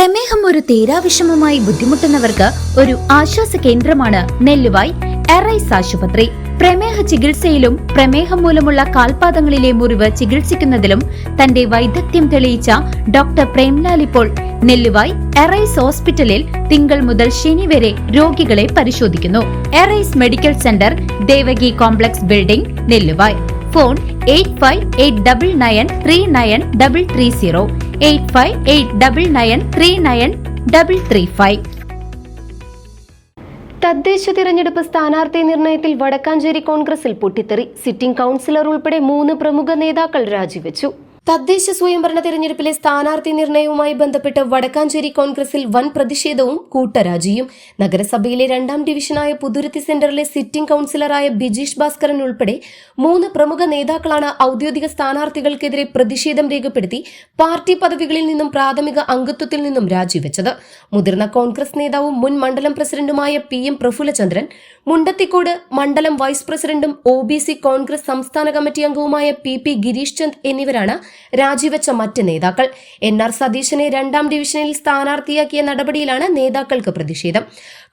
പ്രമേഹം ഒരു തീരാവിഷമമായി ബുദ്ധിമുട്ടുന്നവർക്ക് ഒരു ആശ്വാസ കേന്ദ്രമാണ് നെല്ലുവായ് എറൈസ് ആശുപത്രി. പ്രമേഹ ചികിത്സയിലും പ്രമേഹം മൂലമുള്ള കാൽപാദങ്ങളിലെ മുറിവ് ചികിത്സിക്കുന്നതിലും തന്റെ വൈദഗ്ധ്യം തെളിയിച്ച ഡോക്ടർ പ്രേംലാൽ ഇപ്പോൾ നെല്ലുവായ് എറൈസ് ഹോസ്പിറ്റലിൽ തിങ്കൾ മുതൽ ശനി വരെ രോഗികളെ പരിശോധിക്കുന്നു. Arise medical centre, Devaki complex building, Nelluvai. Phone 8589939330 8589939335. തദ്ദേശ തിരഞ്ഞെടുപ്പ് സ്ഥാനാർത്ഥി നിർണയത്തിൽ വടക്കാഞ്ചേരി കോൺഗ്രസിൽ പൊട്ടിത്തെറി. സിറ്റിംഗ് കൗൺസിലർ ഉൾപ്പെടെ 3 പ്രമുഖ നേതാക്കൾ രാജിവെച്ചു. തദ്ദേശ സ്വയംഭരണ തിരഞ്ഞെടുപ്പിലെ സ്ഥാനാർത്ഥി നിർണയവുമായി ബന്ധപ്പെട്ട് വടക്കാഞ്ചേരി കോൺഗ്രസിൽ വൻ പ്രതിഷേധവും കൂട്ടരാജിയും. നഗരസഭയിലെ 2ാം ഡിവിഷനായ പുതുരുത്തി സെന്ററിലെ സിറ്റിംഗ് കൗൺസിലറായ ബിജീഷ് ഭാസ്കരൻ ഉൾപ്പെടെ 3 പ്രമുഖ നേതാക്കളാണ് ഔദ്യോഗിക സ്ഥാനാർത്ഥികൾക്കെതിരെ പ്രതിഷേധം രേഖപ്പെടുത്തി പാർട്ടി പദവികളിൽ നിന്നും പ്രാഥമിക അംഗത്വത്തിൽ നിന്നും രാജിവെച്ചത്. മുതിർന്ന കോൺഗ്രസ് നേതാവും മുൻ മണ്ഡലം പ്രസിഡന്റുമായ PM പ്രഫുല്ലചന്ദ്രൻ, മുണ്ടത്തിക്കോട് മണ്ഡലം വൈസ് പ്രസിഡന്റും OBC കോൺഗ്രസ് സംസ്ഥാന കമ്മിറ്റി അംഗവുമായ PP ഗിരീഷ് ചന്ദ് എന്നിവരാണ് രാജിവെച്ച മറ്റ് നേതാക്കൾ. NR സതീശനെ 2ാം ഡിവിഷനിൽ സ്ഥാനാർത്ഥിയാക്കിയ നടപടിയിലാണ് നേതാക്കൾക്ക് പ്രതിഷേധം.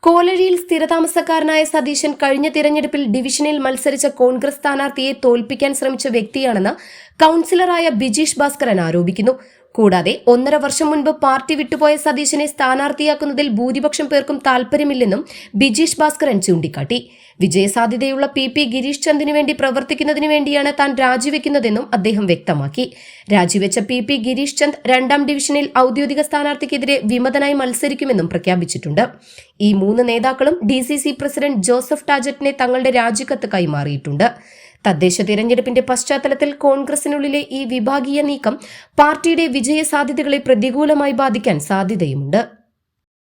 കോലഴിയിൽ സ്ഥിരതാമസക്കാരനായ സതീശൻ കഴിഞ്ഞ തിരഞ്ഞെടുപ്പിൽ ഡിവിഷനിൽ മത്സരിച്ച കോൺഗ്രസ് സ്ഥാനാർത്ഥിയെ തോൽപ്പിക്കാൻ ശ്രമിച്ച വ്യക്തിയാണെന്ന് കൗൺസിലറായ ബിജീഷ് ഭാസ്കരൻ ആരോപിക്കുന്നു. കൂടാതെ 1.5 വർഷം മുൻപ് പാർട്ടി വിട്ടുപോയ സതീശനെ സ്ഥാനാർത്ഥിയാക്കുന്നതിൽ ഭൂരിപക്ഷം പേർക്കും താൽപര്യമില്ലെന്നും ബിജീഷ് ഭാസ്കരൻ ചൂണ്ടിക്കാട്ടി. വിജയസാധ്യതയുള്ള PP ഗിരീഷ് ചന്ദിനു വേണ്ടി പ്രവർത്തിക്കുന്നതിനു വേണ്ടിയാണ് താൻ രാജിവെക്കുന്നതെന്നും അദ്ദേഹം വ്യക്തമാക്കി. രാജിവെച്ച PP ഗിരീഷ് ചന്ദ് 2ാം ഡിവിഷനിൽ ഔദ്യോഗിക സ്ഥാനാർത്ഥിക്കെതിരെ വിമതനായി മത്സരിക്കുമെന്നും പ്രഖ്യാപിച്ചിട്ടുണ്ട്. ഈ 3 നേതാക്കളും DCC പ്രസിഡന്റ് ജോസഫ് ടാജറ്റിനെ തങ്ങളുടെ രാജിക്കത്ത് കൈമാറിയിട്ടുണ്ട്. തദ്ദേശ തിരഞ്ഞെടുപ്പിന്റെ പശ്ചാത്തലത്തിൽ കോൺഗ്രസിനുള്ളിലെ ഈ വിഭാഗീയ നീക്കം പാർട്ടിയുടെ വിജയ സാധ്യതകളെ പ്രതികൂലമായി ബാധിക്കാൻ സാധ്യതയുമുണ്ട്.